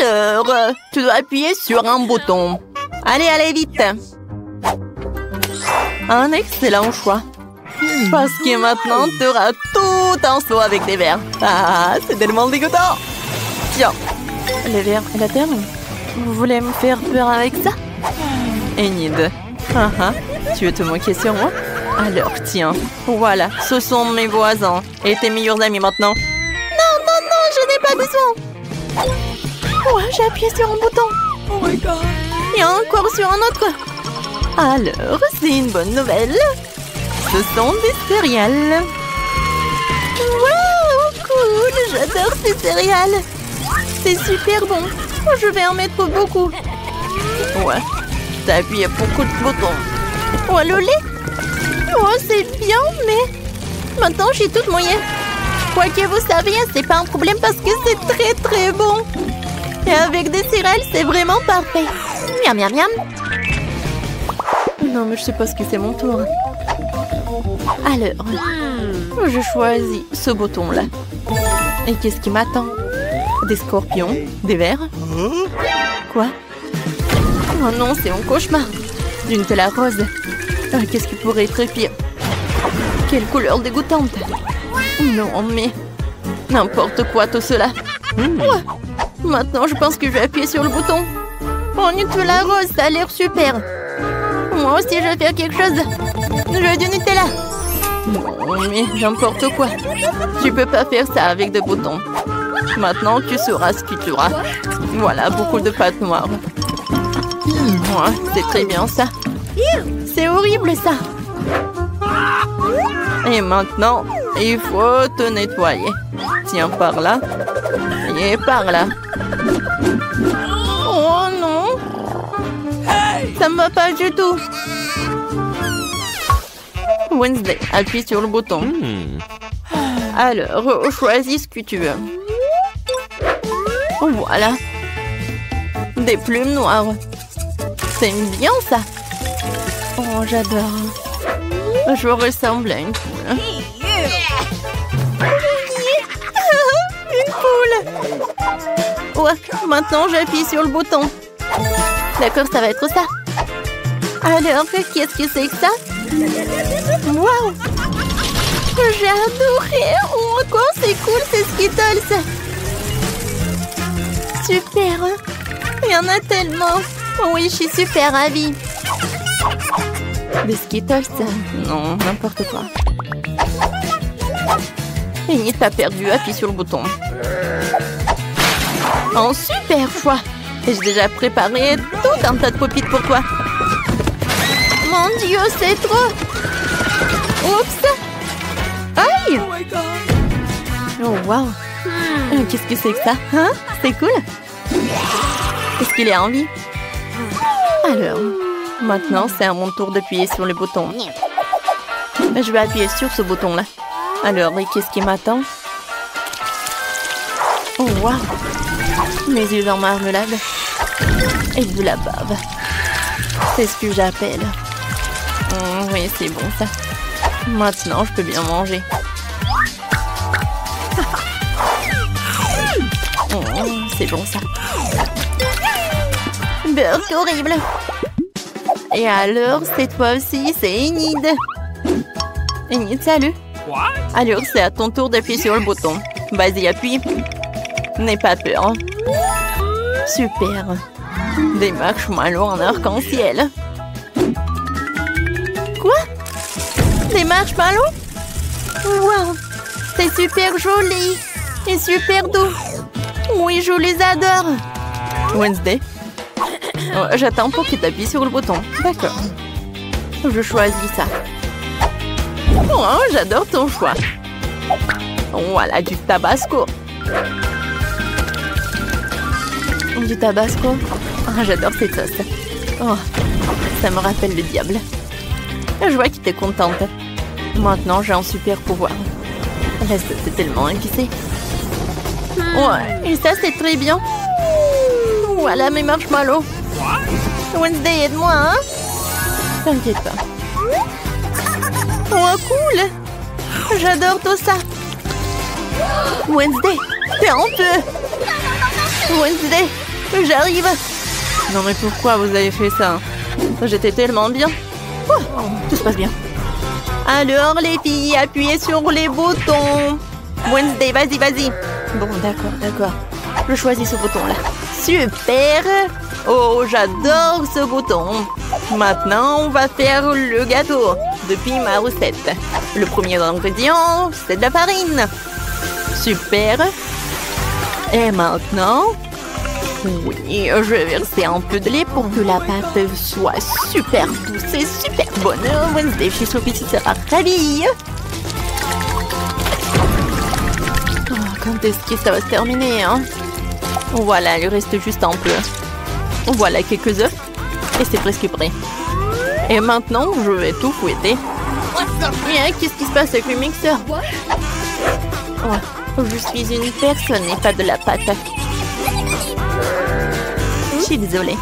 Alors, tu dois appuyer sur un bouton. Allez, allez, vite. Un excellent choix. Parce que maintenant, tu auras tout un seau avec des verres. Ah, c'est tellement dégoûtant. Tiens, les verres et la terre. Vous voulez me faire peur avec ça? Enid, tu veux te moquer sur moi? Alors, tiens, voilà, ce sont mes voisins et tes meilleurs amis maintenant. Non, non, non, je n'ai pas besoin. Ouais, j'ai appuyé sur un bouton. Oh my god. Et encore sur un autre. Alors, c'est une bonne nouvelle. Ce sont des céréales. Wow, cool, j'adore ces céréales. C'est super bon. Je vais en mettre beaucoup. Ouais, t'as appuyé beaucoup de boutons. Oh, le lait. Oh, c'est bien, mais maintenant, j'ai toute mouillée. Quoi que vous saviez, c'est pas un problème parce que c'est très, très bon. Et avec des céréales, c'est vraiment parfait. Miam, miam, miam. Non, mais je sais pas ce que c'est mon tour. Alors, je choisis ce bouton-là. Et qu'est-ce qui m'attend? Des scorpions? Des vers? Quoi? Oh non, c'est mon cauchemar. Du Nutella rose. Qu'est-ce qui pourrait être pire? Quelle couleur dégoûtante. Non, mais... n'importe quoi tout cela. Ouais. Maintenant, je pense que je vais appuyer sur le bouton. Oh, Nutella rose, ça a l'air super. Moi aussi, je vais faire quelque chose. Je veux du Nutella. Non, mais n'importe quoi. Tu peux pas faire ça avec des boutons. Maintenant, tu sauras ce que tu auras. Voilà, beaucoup de pâte noire. Ouais, c'est très bien ça. C'est horrible ça. Et maintenant, il faut te nettoyer. Tiens, par là. Et par là. Oh non. Ça ne va pas du tout. Wednesday, appuie sur le bouton. Alors, choisis ce que tu veux. Voilà. Des plumes noires. C'est bien ça. Oh, j'adore. Je ressemble à une poule. Une poule. Ouais, maintenant j'appuie sur le bouton. D'accord, ça va être ça. Alors, qu'est-ce que c'est que ça? Waouh! J'ai adoré! Oh, quoi, c'est cool, c'est Skittles! Super! Il y en a tellement! Oui, je suis super ravie! Des Skittles? Non, n'importe quoi. Enid, t'as perdu, appuie sur le bouton. Oh, super choix! J'ai déjà préparé tout un tas de popites pour toi. Mon Dieu, c'est trop! Oups! Aïe! Oh, wow! Qu'est-ce que c'est que ça? Hein? C'est cool? Est-ce qu'il est en vie? Alors, maintenant, c'est à mon tour d'appuyer sur le bouton. Je vais appuyer sur ce bouton-là. Alors, et qu'est-ce qui m'attend? Oh, wow! Mes yeux en marmelade. Et de la bave. C'est ce que j'appelle. Oui, c'est bon ça. Maintenant, je peux bien manger. C'est bon ça. Burk horrible. Et alors, cette fois aussi, c'est Enid. Enid, salut. Alors, c'est à ton tour d'appuyer sur le bouton. Vas-y, appuie. N'aie pas peur. Super. Des marshmallows en arc-en-ciel. Quoi? Des marshmallows? Wow! C'est super joli et super doux. Oui, je les adore. Wednesday? Oh, j'attends pour que tu appuies sur le bouton. D'accord. Je choisis ça. Oh, j'adore ton choix. Voilà, du tabasco. Du tabasco. Oh, j'adore cette sauce. Oh, ça me rappelle le diable. Je vois que t'es contente. Maintenant, j'ai un super pouvoir. C'est tellement épicé. Ouais, et ça, c'est très bien. Voilà mes marshmallows. Wednesday, aide-moi, hein? T'inquiète pas. Oh, cool! J'adore tout ça. Wednesday, t'es en feu. Wednesday, J'arrive. Non mais pourquoi vous avez fait ça? J'étais tellement bien. Oh, tout se passe bien. Alors les filles, appuyez sur les boutons. Wednesday, vas-y, vas-y. Bon, d'accord. Je choisis ce bouton-là. Super. Oh, j'adore ce bouton. Maintenant, on va faire le gâteau depuis ma recette. Le premier ingrédient, c'est de la farine. Super. Et maintenant, oui, je vais verser un peu de lait pour que la pâte soit super douce et super bonne. Wednesday, je suis sûre que tu seras ravie. Oh, quand est-ce que ça va se terminer, hein? Voilà, il reste juste un peu. Voilà quelques œufs. Et c'est presque prêt. Et maintenant, je vais tout fouetter. Et qu'est-ce qui se passe avec le mixeur? Oh, je suis une personne et pas de la pâte. Je suis désolée.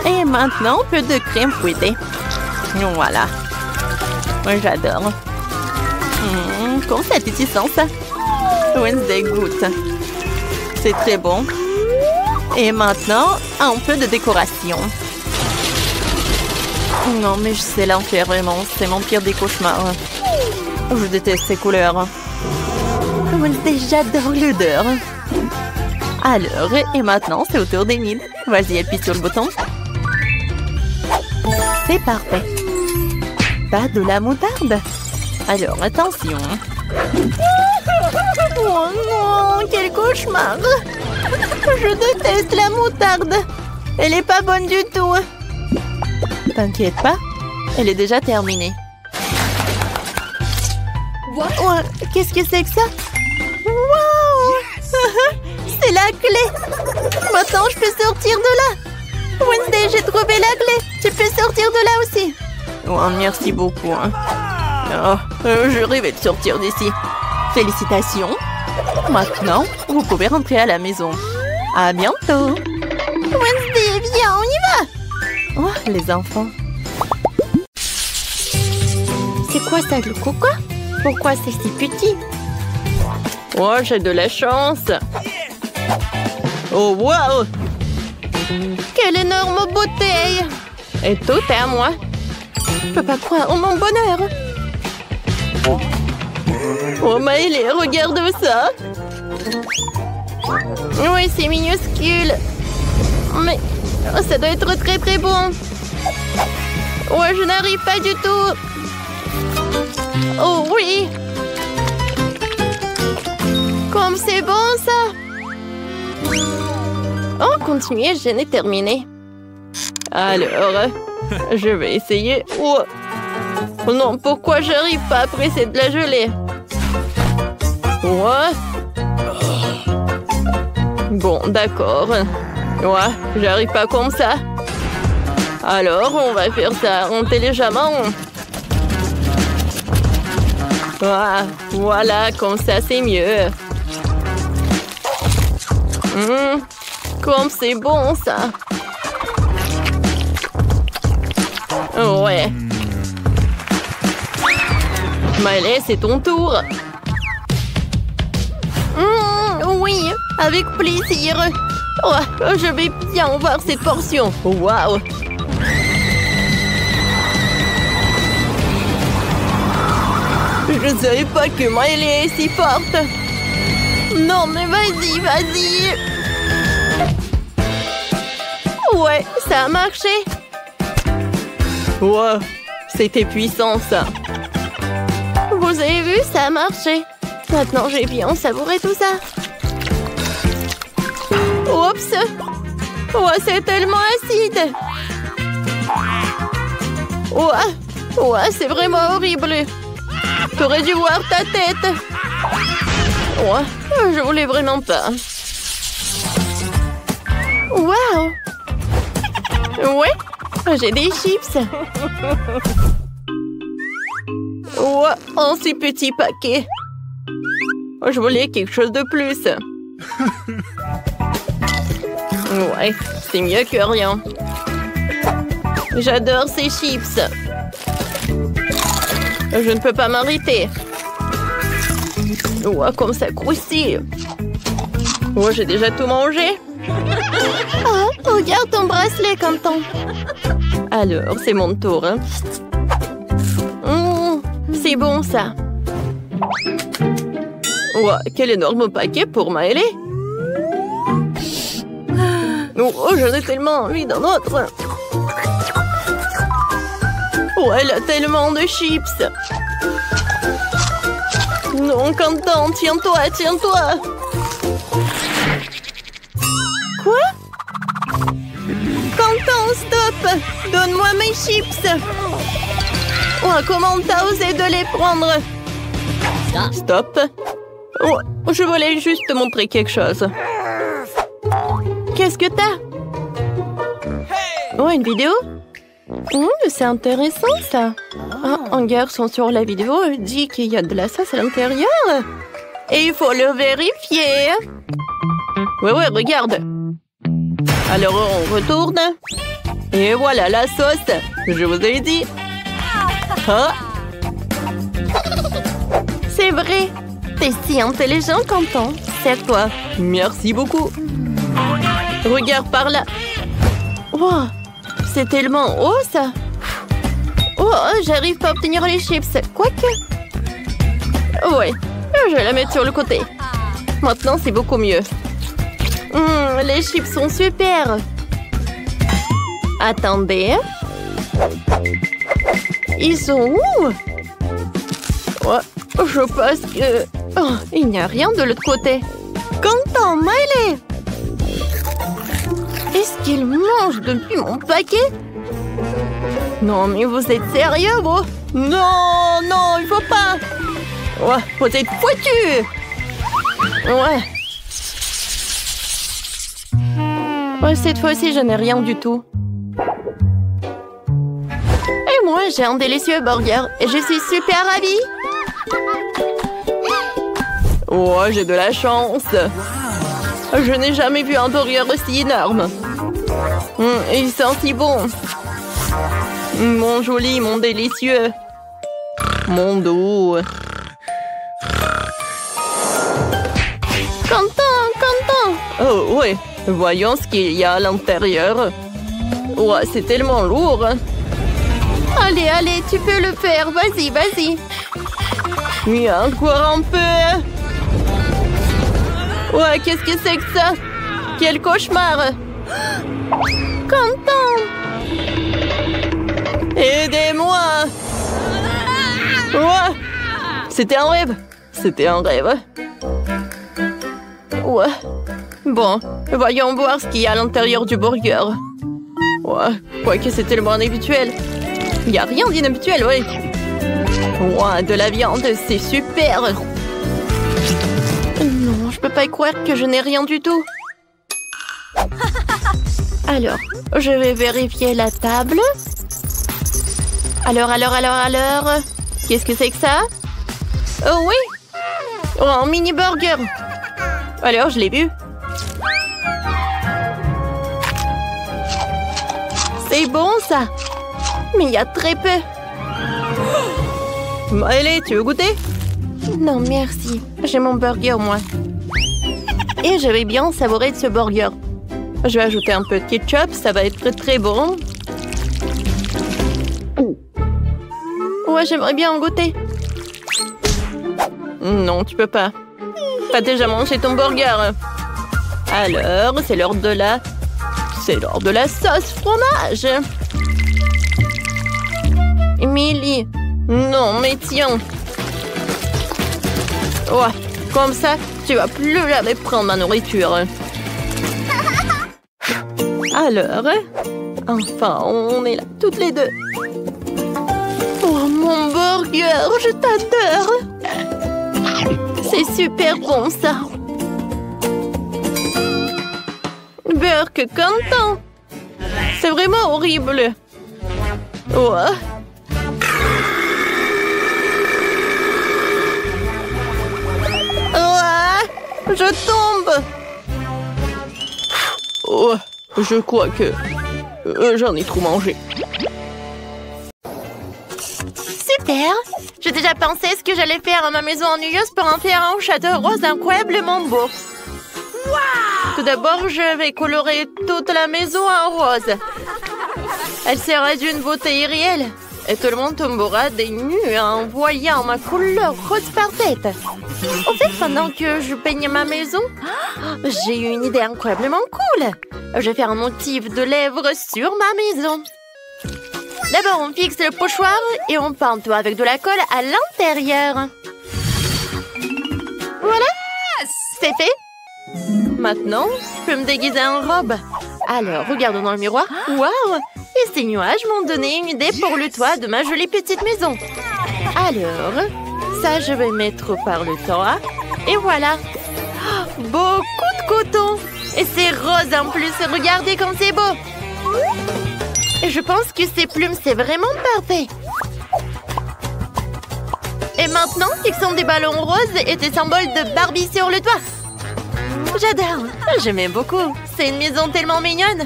Et maintenant, un peu de crème fouettée. Voilà. Moi, j'adore. Comment ça tu sens ça? Wednesday goûte. C'est très bon. Et maintenant, un peu de décoration. Non, mais c'est l'enfer, vraiment. C'est mon pire des cauchemars. Je déteste ces couleurs. Wednesday, j'adore l'odeur. Alors, et maintenant, c'est au tour d'Enid. Vas-y, appuie sur le bouton. C'est parfait. Pas de la moutarde. Alors, attention. Oh non, quel cauchemar. Je déteste la moutarde. Elle est pas bonne du tout. T'inquiète pas, elle est déjà terminée. Oh, qu'est-ce que c'est que ça? Wow. C'est la clé. Maintenant, je peux sortir de là. Wednesday, j'ai trouvé la clé. Tu peux sortir de là aussi. Oh, merci beaucoup. Oh, je rêvais de sortir d'ici. Félicitations. Maintenant, vous pouvez rentrer à la maison. À bientôt. Wednesday, viens, on y va. Oh, les enfants. C'est quoi ça, le coco? Pourquoi c'est si petit? Oh, j'ai de la chance. Oh, wow. Quelle énorme bouteille. Et tout est à moi. Je peux pas croire en mon bonheur. Oh, Maëlé, regarde ça. Oui, c'est minuscule. Mais ça doit être très très bon. Ouais, je n'arrive pas du tout. Oh oui. Comme c'est bon ça. Oh, continuez, je n'ai terminé. Alors, je vais essayer. Oh. Non, pourquoi j'arrive pas après c'est de la gelée? Ouais. Bon, d'accord. Ouais, j'arrive pas comme ça. Alors, on va faire ça intelligemment. Ah, voilà, comme ça, c'est mieux. Comme c'est bon, ça. Ouais. Maëlé, c'est ton tour. Oui, avec plaisir. Oh, je vais bien voir cette portion. Waouh. Je ne savais pas que Maëlé est si forte. Non, mais vas-y, vas-y. Ouais, ça a marché. Wow, c'était puissant, ça. Vous avez vu, ça a marché. Maintenant, j'ai bien savouré tout ça. Oups. Ouais, c'est tellement acide. Ouais, c'est vraiment horrible. T'aurais dû voir ta tête. Ouais, je voulais vraiment pas. Waouh. Ouais, j'ai des chips. Ouais, un si petit paquet. Je voulais quelque chose de plus. Ouais, c'est mieux que rien. J'adore ces chips. Je ne peux pas m'arrêter. Ouais, comme ça croustille. Ouais, j'ai déjà tout mangé. Oh, regarde ton bracelet, Quentin. Alors, c'est mon tour. Hein. C'est bon, ça. Ouah, quel énorme paquet pour Maëlée. Oh, j'en ai tellement envie d'un autre. Oh, elle a tellement de chips. Non, Quentin, tiens-toi, tiens-toi. Quoi? Quentin, stop! Donne-moi mes chips. Oh, comment t'as osé de les prendre? Stop. Oh, je voulais juste te montrer quelque chose. Qu'est-ce que t'as? Oh, une vidéo? C'est intéressant, ça. Un garçon sur la vidéo dit qu'il y a de la sauce à l'intérieur. Et il faut le vérifier. Ouais, regarde. Alors, on retourne. Et voilà la sauce. Je vous ai dit. Ah. C'est vrai. T'es si intelligent, Quentin. C'est à toi. Merci beaucoup. Regarde par là. Wow. C'est tellement haut, ça. Oh, j'arrive pas à obtenir les chips. Quoique. Ouais, je vais la mettre sur le côté. Maintenant, c'est beaucoup mieux. Les chips sont super. Attendez. Ils sont où? Ouais, je pense que... Oh, il n'y a rien de l'autre côté. Quentin, Maëlée! Est-ce qu'il mange depuis mon paquet? Non, mais vous êtes sérieux, vous? Non, non, il faut pas. Ouais, vous êtes foutus. Ouais. Ouais, cette fois-ci, je n'ai rien du tout. Et moi, j'ai un délicieux burger et je suis super ravie. Oh, j'ai de la chance. Je n'ai jamais vu un burger aussi énorme. Il sent si bon. Mon joli, mon délicieux. Mon doux. Quentin! Oh, ouais. Voyons ce qu'il y a à l'intérieur. Ouais, c'est tellement lourd. Allez, tu peux le faire. Vas-y. Mais encore un peu. Ouais, qu'est-ce que c'est que ça? Quel cauchemar! Quentin! Aidez-moi! Ouais! C'était un rêve. Ouais. Bon, voyons voir ce qu'il y a à l'intérieur du burger. Ouais, quoique c'est tellement inhabituel. Il n'y a rien d'inhabituel, ouais. Ouais, de la viande, c'est super! Non, je peux pas y croire que je n'ai rien du tout. Alors, je vais vérifier la table. Alors. Qu'est-ce que c'est que ça? Oh oui! Oh, un mini burger! Alors, je l'ai vu. C'est bon, ça! Mais il y a très peu. Allez, tu veux goûter? Non, merci. J'ai mon burger, moi. Et je vais bien savourer de ce burger. Je vais ajouter un peu de ketchup, ça va être très bon. Ouais, j'aimerais bien en goûter. Non, tu peux pas. T'as déjà mangé ton burger. Alors, c'est l'heure de la... sauce fromage. Emily. Non, mais tiens. Ouais, comme ça, tu vas plus jamais prendre ma nourriture. Alors, enfin, on est là, toutes les deux. Oh, mon burger, je t'adore. C'est super bon, ça. Burger Quentin. C'est vraiment horrible. Ouais. Je tombe. Oh, je crois que j'en ai trop mangé. Super. J'ai déjà pensé ce que j'allais faire à ma maison ennuyeuse pour en faire un château rose incroyablement beau. Waouh! Tout d'abord, je vais colorer toute la maison en rose. Elle sera d'une beauté irréelle. Et tout le monde tombera des nues en voyant ma couleur rose parfaite. En fait, pendant que je peigne ma maison, j'ai eu une idée incroyablement cool. Je vais faire un motif de lèvres sur ma maison. D'abord, on fixe le pochoir et on peint tout avec de la colle à l'intérieur. Voilà, c'est fait. Maintenant, je peux me déguiser en robe. Alors, regardons dans le miroir. Waouh! Et ces nuages m'ont donné une idée pour le toit de ma jolie petite maison. Alors, ça, je vais mettre par le toit. Et voilà. Oh, beaucoup de coton. Et c'est rose en plus. Regardez comme c'est beau. Et je pense que ces plumes, c'est vraiment parfait. Et maintenant, fixons des ballons roses et des symboles de Barbie sur le toit. J'adore. J'aime beaucoup. C'est une maison tellement mignonne.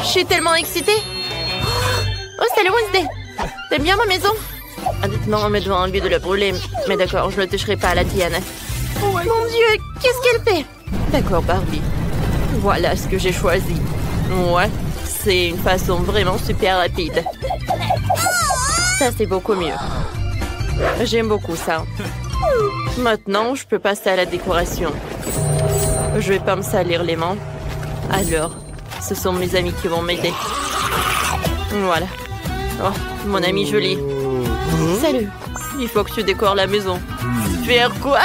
Je suis tellement excitée. Oh, salut Wednesday. T'aimes bien ma maison? Honnêtement, on me doit envie de la brûler. Mais d'accord, je ne toucherai pas à la tienne. Oh, mon Dieu, qu'est-ce qu'elle fait? D'accord, Barbie. Voilà ce que j'ai choisi. Ouais, c'est une façon vraiment super rapide. Ça, c'est beaucoup mieux. J'aime beaucoup ça. Maintenant, je peux passer à la décoration. Je vais pas me salir les mains. Alors, ce sont mes amis qui vont m'aider. Voilà. Oh, mon ami Julie. Salut. Il faut que tu décores la maison. Faire quoi?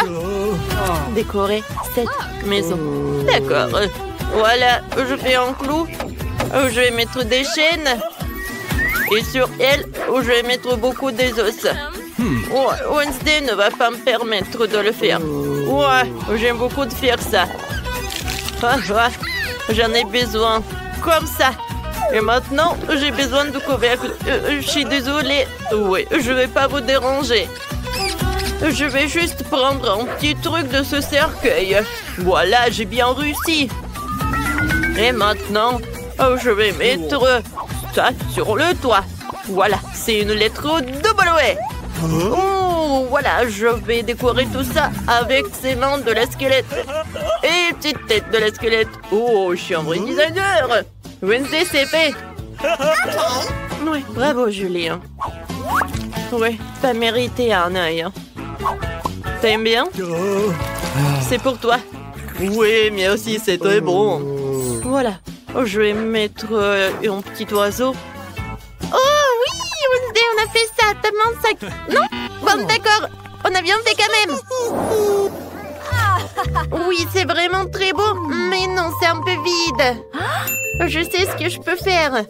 Décorer cette maison. D'accord. Voilà, je fais un clou. Je vais mettre des chaînes. Et sur elle, je vais mettre beaucoup des os. Wednesday ne va pas me permettre de le faire. Ouais, j'aime beaucoup de faire ça. J'en ai besoin. Comme ça. Et maintenant, j'ai besoin de couvercle. Je suis désolée. Oui, je vais pas vous déranger. Je vais juste prendre un petit truc de ce cercueil. Voilà, j'ai bien réussi. Et maintenant, je vais mettre ça sur le toit. Voilà, c'est une lettre W. Oh, voilà, je vais décorer tout ça avec ces mains de la squelette. Et petite tête de la squelette. Oh, je suis un vrai designer. Wednesday, c'est fait. Oui, bravo, Julie. Oui, t'as mérité un œil. T'aimes bien? C'est pour toi. Oui, mais aussi, c'est très bon. Voilà, je vais mettre un petit oiseau. Oh oui, Wednesday, on a fait ça. Tellement ça... Non? Bon, d'accord, on a bien fait quand même. Oui, c'est vraiment très beau, mais non, c'est un peu vide. Je sais ce que je peux faire.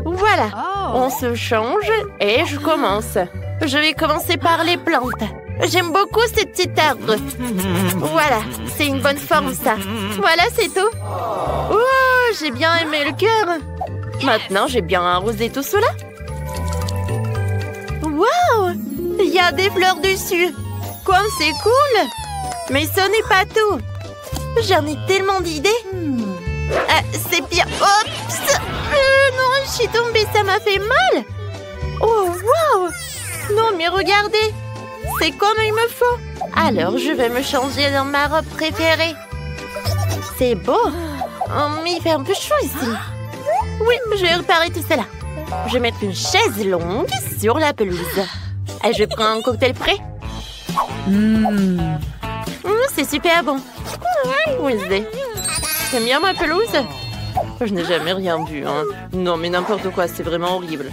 Voilà, on se change et je commence. Je vais commencer par les plantes. J'aime beaucoup ce petit arbre. Voilà, c'est une bonne forme ça. Voilà, c'est tout. Oh, j'ai bien aimé le cœur. Maintenant, j'ai bien arrosé tout cela. Waouh, il y a des fleurs dessus. Comme c'est cool. Mais ce n'est pas tout. J'en ai tellement d'idées. C'est pire. Oups. Non, je suis tombée, ça m'a fait mal. Oh, waouh. Non, mais regardez. C'est comme il me faut. Alors, je vais me changer dans ma robe préférée. C'est beau. Oh, mais il fait un peu chaud ici. Oui, je vais réparer tout cela. Je vais mettre une chaise longue sur la pelouse. Et je prends un cocktail prêt. C'est super bon. Wednesday, t'aimes bien ma pelouse? Je n'ai jamais rien vu. Hein. Non, mais n'importe quoi, c'est vraiment horrible.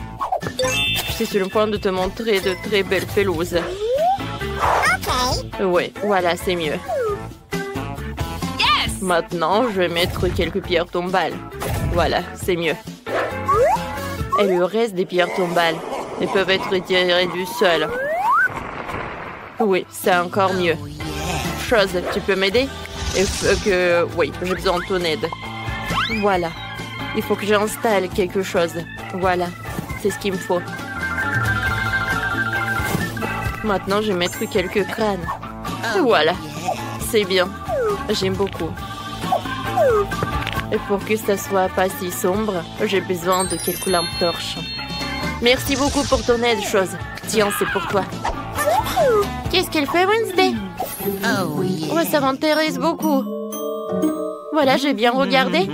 Je suis sur le point de te montrer de très belles pelouses. Oui, voilà, c'est mieux. Maintenant, je vais mettre quelques pierres tombales. Voilà, c'est mieux. Et le reste des pierres tombales, elles peuvent être retirées du sol. Oui, c'est encore mieux. Chose, tu peux m'aider? Oui, j'ai besoin de ton aide. Voilà. Il faut que j'installe quelque chose. Voilà, c'est ce qu'il me faut. Maintenant, je vais mettre quelques crânes. Voilà, c'est bien. J'aime beaucoup. Et pour que ça soit pas si sombre, j'ai besoin de quelques lampes torches. Merci beaucoup pour ton aide, Chose. Tiens, c'est pour toi. Qu'est-ce qu'elle fait, Wednesday? Oh, ça m'intéresse beaucoup. Voilà, j'ai bien regardé.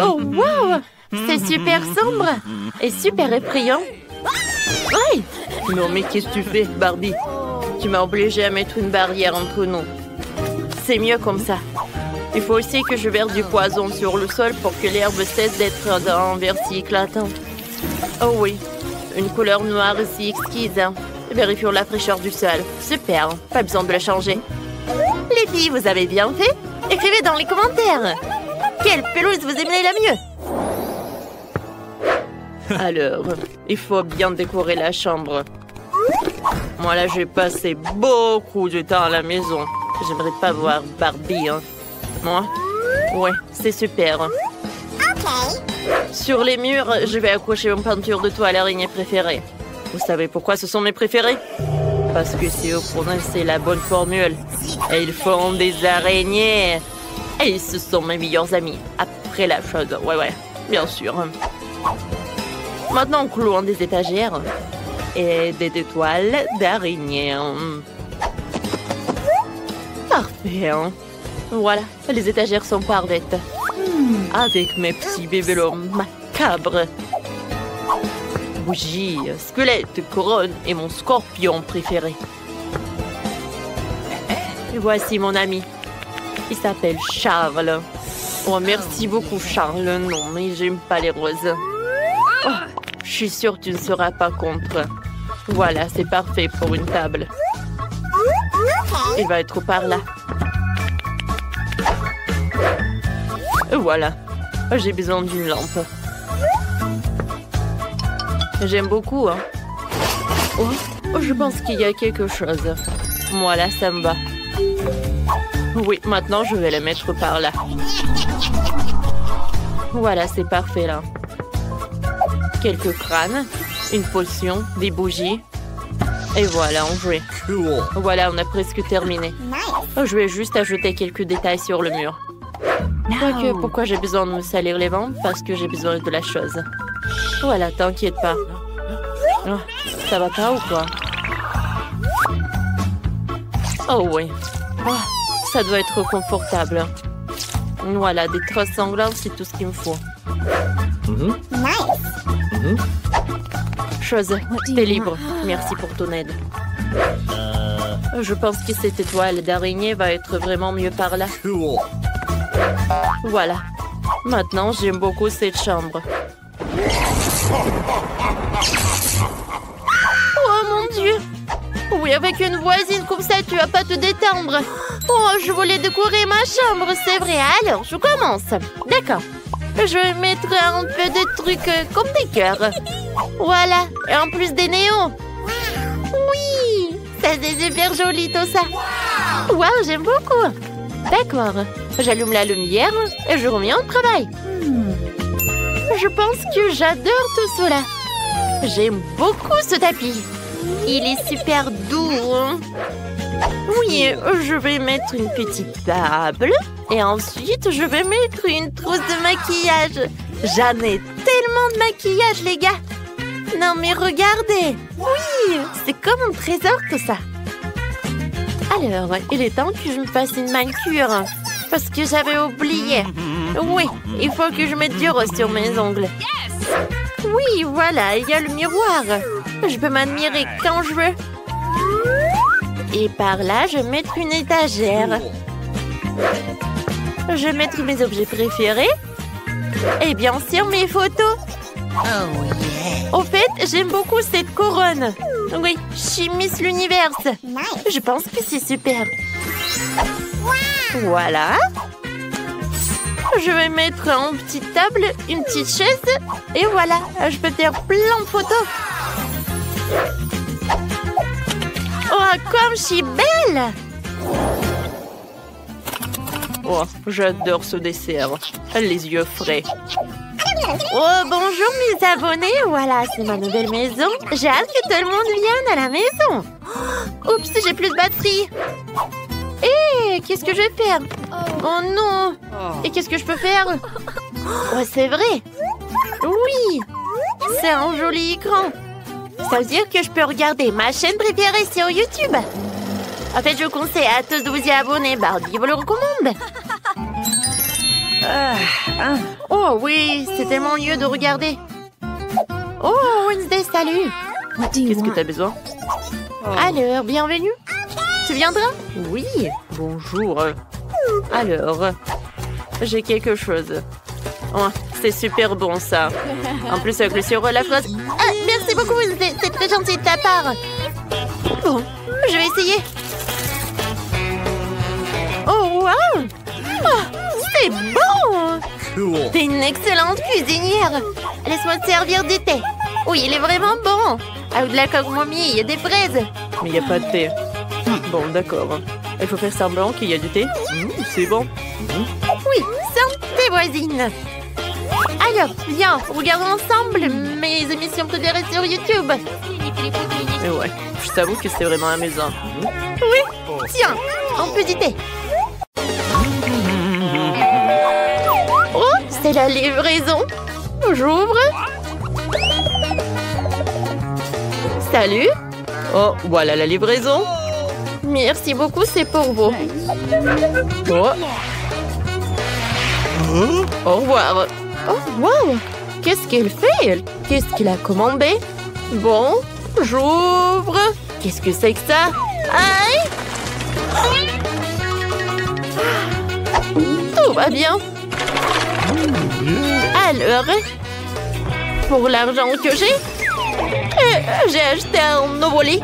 Oh, wow! C'est super sombre et super effrayant. Aïe! Non, mais qu'est-ce que tu fais, Barbie? Tu m'as obligée à mettre une barrière entre nous. C'est mieux comme ça. Il faut aussi que je verse du poison sur le sol pour que l'herbe cesse d'être d'un vert si éclatant. Oh oui, une couleur noire si exquise. Vérifions la fraîcheur du sol. Super, pas besoin de la changer. Les filles, vous avez bien fait? Écrivez dans les commentaires. Quelle pelouse vous aimez la mieux? Alors, il faut bien décorer la chambre. Moi, là, j'ai passé beaucoup de temps à la maison. J'aimerais pas voir Barbie, hein. Moi? Ouais, c'est super. Sur les murs, je vais accrocher une peinture de toile araignée préférée. Vous savez pourquoi ce sont mes préférés? Parce que c'est eux pour nous, c'est la bonne formule. Et ils font des araignées. Et ce sont mes meilleurs amis. Après la chose, ouais, bien sûr. Maintenant, clouons des étagères et des toiles d'araignée. Parfait, hein? Voilà, les étagères sont parfaites. Avec mes petits bébélons macabres. Bougie, squelette, couronne et mon scorpion préféré. Et voici mon ami. Il s'appelle Charles. Oh, merci beaucoup, Charles. Non, mais j'aime pas les roses. Oh, je suis sûre que tu ne seras pas contre. Voilà, c'est parfait pour une table. Il va être par là. Voilà. J'ai besoin d'une lampe. J'aime beaucoup, hein. Oh, je pense qu'il y a quelque chose. Voilà, ça me va. Oui, maintenant, je vais la mettre par là. Voilà, c'est parfait, là. Quelques crânes, une potion, des bougies. Et voilà, on jouait. Voilà, on a presque terminé. Je vais juste ajouter quelques détails sur le mur. Quoique, pourquoi j'ai besoin de me salir les membres? Parce que j'ai besoin de la chose. Voilà, t'inquiète pas. Oh, ça va pas ou quoi? Oh oui. Oh, ça doit être confortable. Voilà, des trosses sanglantes, c'est tout ce qu'il me faut. Chose, t'es libre. Merci pour ton aide. Je pense que cette étoile d'araignée va être vraiment mieux par là. Voilà. Maintenant, j'aime beaucoup cette chambre. Oh mon Dieu! Oui, avec une voisine comme ça, tu vas pas te détendre. Oh, je voulais décorer ma chambre, c'est vrai. Alors, je commence. D'accord. Je vais mettre un peu de trucs comme des cœurs. Voilà. Et en plus des néons. Oui! Ça, c'est super joli tout ça. Waouh, j'aime beaucoup. D'accord. J'allume la lumière et je reviens au travail. Je pense que j'adore tout cela. J'aime beaucoup ce tapis. Il est super doux. Oui, je vais mettre une petite table. Et ensuite, je vais mettre une trousse de maquillage. J'en ai tellement de maquillage, les gars. Non, mais regardez. Oui, c'est comme un trésor, tout ça. Alors, il est temps que je me fasse une manucure. Parce que j'avais oublié. Oui, il faut que je mette du rose sur mes ongles. Oui, voilà, il y a le miroir. Je peux m'admirer quand je veux. Et par là, je vais mettre une étagère. Je vais mettre mes objets préférés. Et bien sûr, mes photos. Au fait, j'aime beaucoup cette couronne. Oui, je suis Miss l'Univers. Je pense que c'est super. Voilà. Je vais mettre une petite table, une petite chaise. Et voilà, je peux faire plein de photos. Oh, comme je suis belle! Oh, j'adore ce dessert. Les yeux frais. Oh, bonjour mes abonnés. Voilà, c'est ma nouvelle maison. J'ai hâte que tout le monde vienne à la maison. Oups, j'ai plus de batterie. Hé, qu'est-ce que je vais faire? Oh non! Et qu'est-ce que je peux faire? Oh, c'est vrai! Oui! C'est un joli écran! Ça veut dire que je peux regarder ma chaîne préférée sur YouTube! En fait, je conseille à tous de vous y abonner. Barbie vous le recommande! Oh oui, c'est tellement mieux de regarder. Oh, Wednesday, salut. Qu'est-ce que tu as besoin? Alors, bienvenue. Tu viendras? Oui, bonjour. Alors, j'ai quelque chose. Oh, c'est super bon, ça. En plus, avec le sirop à la fraise. Ah, merci beaucoup, c'est très gentil de ta part. Bon, je vais essayer. Oh, wow! Oh, c'est bon! Cool. T'es une excellente cuisinière. Laisse-moi te servir du thé. Oui, il est vraiment bon. Avec de la camomille et des fraises. Mais il n'y a pas de thé. Bon, d'accord. Il faut faire semblant qu'il y a du thé. C'est bon. Oui, santé voisine. Alors, viens, regardons ensemble mes émissions préférées sur YouTube. Et ouais, je t'avoue que c'est vraiment amusant. Oui, tiens, un peu du thé. Oh, c'est la livraison. J'ouvre. Salut. Oh, voilà la livraison. Merci beaucoup, c'est pour vous. Oh. Au revoir. Oh, wow! Qu'est-ce qu'elle fait? Qu'est-ce qu'elle a commandé? Bon, j'ouvre. Qu'est-ce que c'est que ça? Aïe! Tout va bien. Alors, pour l'argent que j'ai acheté un nouveau lit.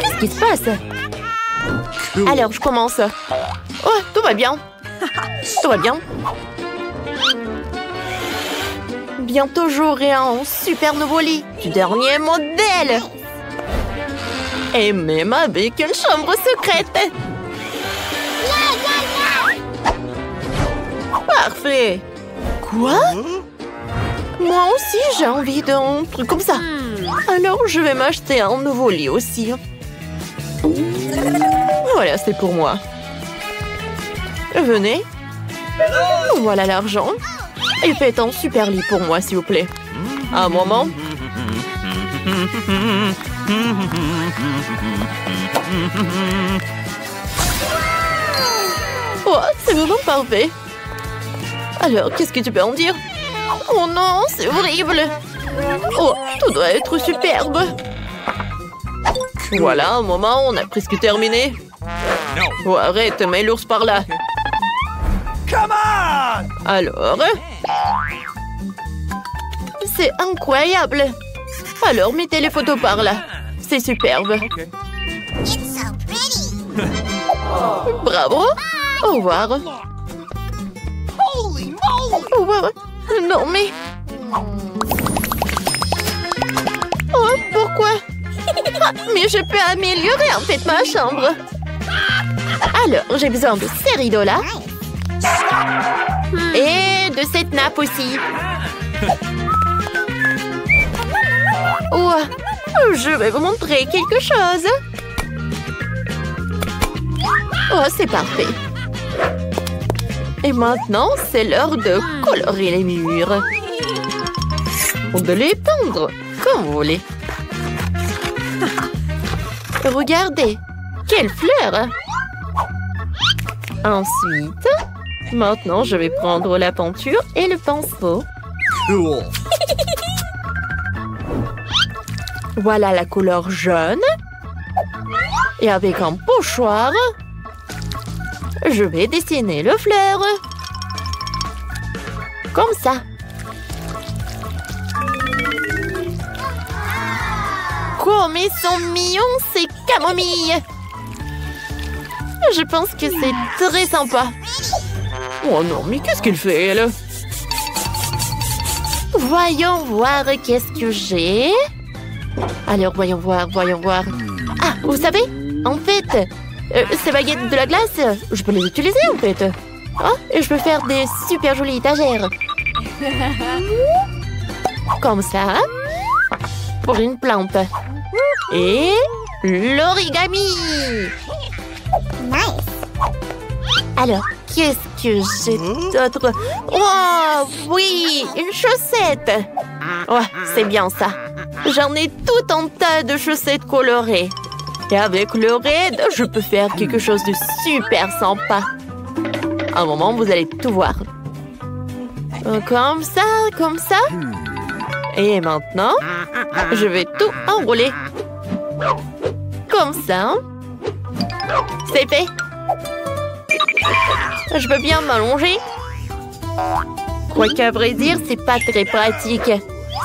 Qu'est-ce qui se passe? Alors, je commence. Oh, tout va bien. Tout va bien. Bientôt, j'aurai un super nouveau lit du dernier modèle. Et même avec une chambre secrète. Parfait. Quoi? Moi aussi, j'ai envie d'un truc comme ça. Alors, je vais m'acheter un nouveau lit aussi. Voilà, c'est pour moi. Venez. Voilà l'argent. Et faites un super lit pour moi, s'il vous plaît. Un moment. Oh, c'est vraiment parfait. Alors, qu'est-ce que tu peux en dire? Oh non, c'est horrible. Oh, tout doit être superbe. Voilà, un moment, on a presque terminé. Oh, arrête, mets l'ours par là. Come on! Alors? C'est incroyable. Alors, mettez les photos par là. C'est superbe. Okay. Bravo. Au revoir. Holy moly! Au revoir. Non, mais... Oh, pourquoi? Ah, mais je peux améliorer en fait ma chambre. Alors, j'ai besoin de ces rideaux-là. Et de cette nappe aussi. Oh, je vais vous montrer quelque chose. Oh, c'est parfait. Et maintenant, c'est l'heure de colorer les murs. Ou de les peindre, comme vous voulez. Regardez, quelle fleur! Ensuite, maintenant, je vais prendre la peinture et le pinceau. Cool. Voilà la couleur jaune. Et avec un pochoir, je vais dessiner le fleur. Comme ça. Comme ils sont mignons, ces camomilles. Je pense que c'est très sympa. Oh non, mais qu'est-ce qu'elle fait, elle? Voyons voir qu'est-ce que j'ai. Alors, voyons voir, voyons voir. Ah, vous savez, en fait, ces baguettes de la glace, je peux les utiliser, en fait. Oh, et je peux faire des super jolies étagères. Comme ça. Pour une plante. Et l'origami. Nice. Alors, qu'est-ce que j'ai d'autre? Oh, oui, une chaussette. Oh, c'est bien ça. J'en ai tout un tas de chaussettes colorées. Et avec le raid, je peux faire quelque chose de super sympa. À un moment, vous allez tout voir. Comme ça, comme ça. Et maintenant, je vais tout enrouler. Comme ça. C'est fait. Je peux bien m'allonger. Quoiqu'à vrai dire, c'est pas très pratique.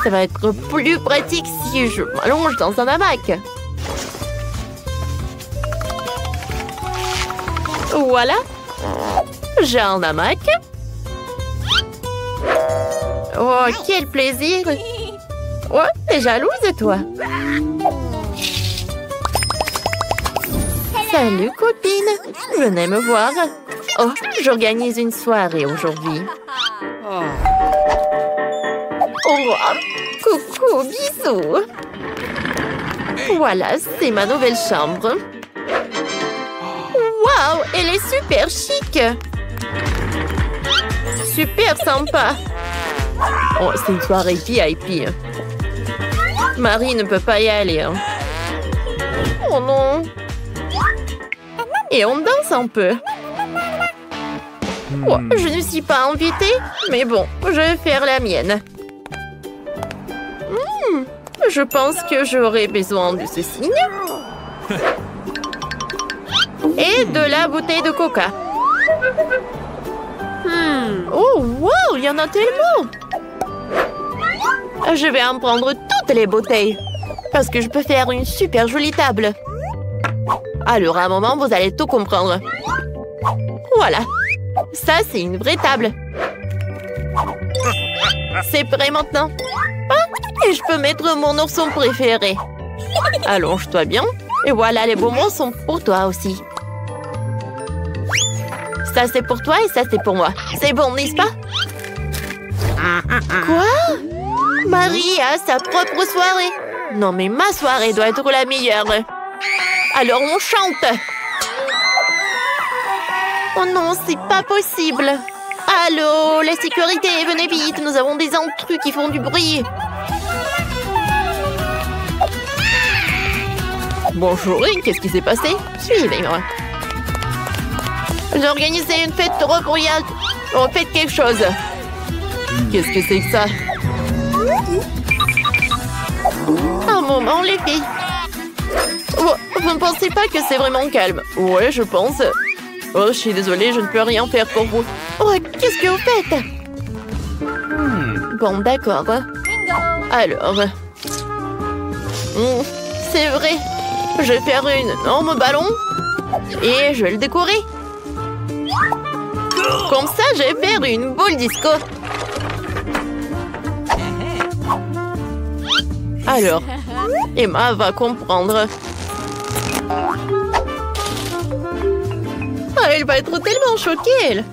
Ça va être plus pratique si je m'allonge dans un hamac. Voilà. J'ai un hamac. Oh, quel plaisir. Oh, t'es jalouse, toi? Salut, copine. Venez me voir. Oh, j'organise une soirée aujourd'hui. Oh, coucou, bisous. Voilà, c'est ma nouvelle chambre. Waouh, elle est super chic. Super sympa. Oh, c'est une soirée VIP. Marie ne peut pas y aller. Oh non. Et on danse un peu. Oh, je ne suis pas invitée, mais bon, je vais faire la mienne. Je pense que j'aurai besoin de ce signe. Et de la bouteille de coca. Oh, wow, il y en a tellement. Je vais en prendre toutes les bouteilles. Parce que je peux faire une super jolie table. Alors, à un moment, vous allez tout comprendre. Voilà. Ça, c'est une vraie table. C'est prêt maintenant. Ah, et je peux mettre mon ourson préféré. Allonge-toi bien. Et voilà, les bonbons sont pour toi aussi. Ça, c'est pour toi et ça, c'est pour moi. C'est bon, n'est-ce pas? Quoi? Marie a sa propre soirée. Non, mais ma soirée doit être la meilleure. Alors, on chante. Oh non, c'est pas possible. Allô, la sécurité, venez vite. Nous avons des intrus qui font du bruit. Bonjour, qu'est-ce qui s'est passé? Suivez-moi. J'ai organisé une fête trop bruyante. On fait quelque chose. Qu'est-ce que c'est que ça? Un moment, les filles. Oh, vous ne pensez pas que c'est vraiment calme? Ouais, je pense. Oh, je suis désolée, je ne peux rien faire pour vous. Oh, qu'est-ce que vous faites? Bon, d'accord. Alors... c'est vrai. Je vais faire une énorme ballon. Et je vais le décorer. Comme ça, je vais faire une boule disco. Alors, Emma va comprendre. Ah, elle va être tellement choquée, elle.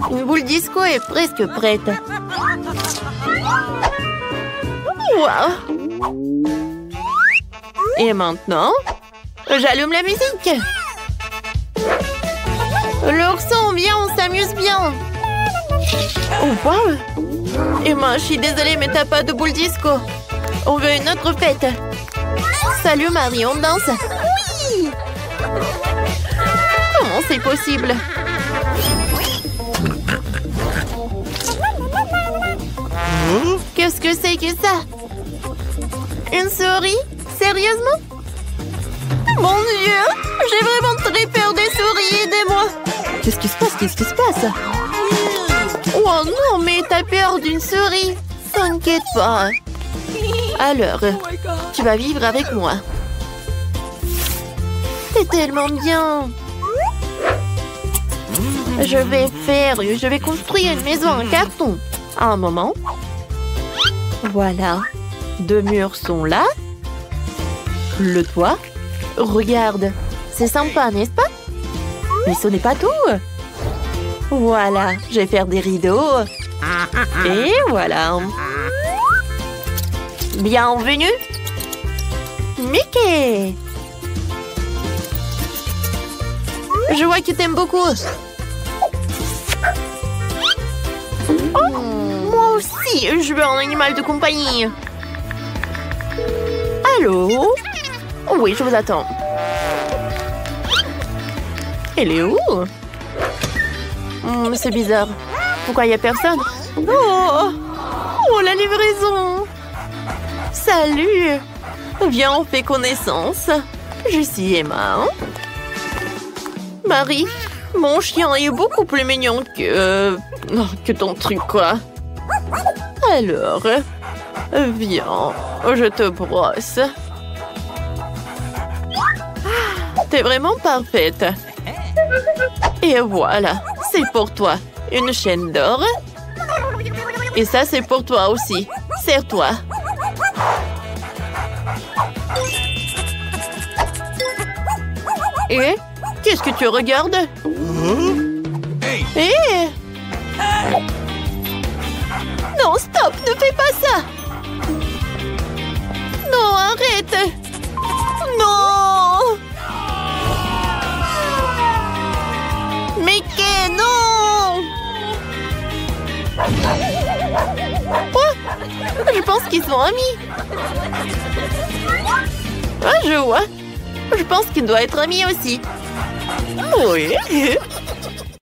Une boule disco est presque prête. Wow. Et maintenant, j'allume la musique. L'ourson, viens, on s'amuse bien. Oh, wow. Emma, je suis désolée, mais t'as pas de boule disco. On veut une autre fête. Salut Marie, on danse? Oui. Comment c'est possible? Qu'est-ce que c'est que ça? Une souris? Sérieusement? Mon Dieu! J'ai vraiment très peur des souris, aidez-moi! Qu'est-ce qui se passe? Qu'est-ce qui se passe? Oh non, mais t'as peur d'une souris? T'inquiète pas. Alors, tu vas vivre avec moi. C'est tellement bien. Je vais construire une maison en carton. Un moment. Voilà. 2 murs sont là. Le toit. Regarde. C'est sympa, n'est-ce pas? Mais ce n'est pas tout. Voilà. Je vais faire des rideaux. Et voilà. Bienvenue. Mickey. Je vois que t'aimes beaucoup. Oh, moi aussi, je veux un animal de compagnie. Allô? Oui, je vous attends. Elle est où? C'est bizarre. Pourquoi il n'y a personne? Oh, la livraison! Salut! Viens, on fait connaissance. Je suis Emma. Marie, mon chien est beaucoup plus mignon que ton truc, quoi. Alors, viens, je te brosse. T'es vraiment parfaite. Et voilà, c'est pour toi. Une chaîne d'or. Et ça, c'est pour toi aussi. Serre-toi. Et qu'est-ce que tu regardes? Non, stop, ne fais pas ça. Non, arrête. Non. Mickey, non. Quoi? Je pense qu'ils sont amis. Ah, je vois. Je pense qu'il doit être ami aussi. Oui.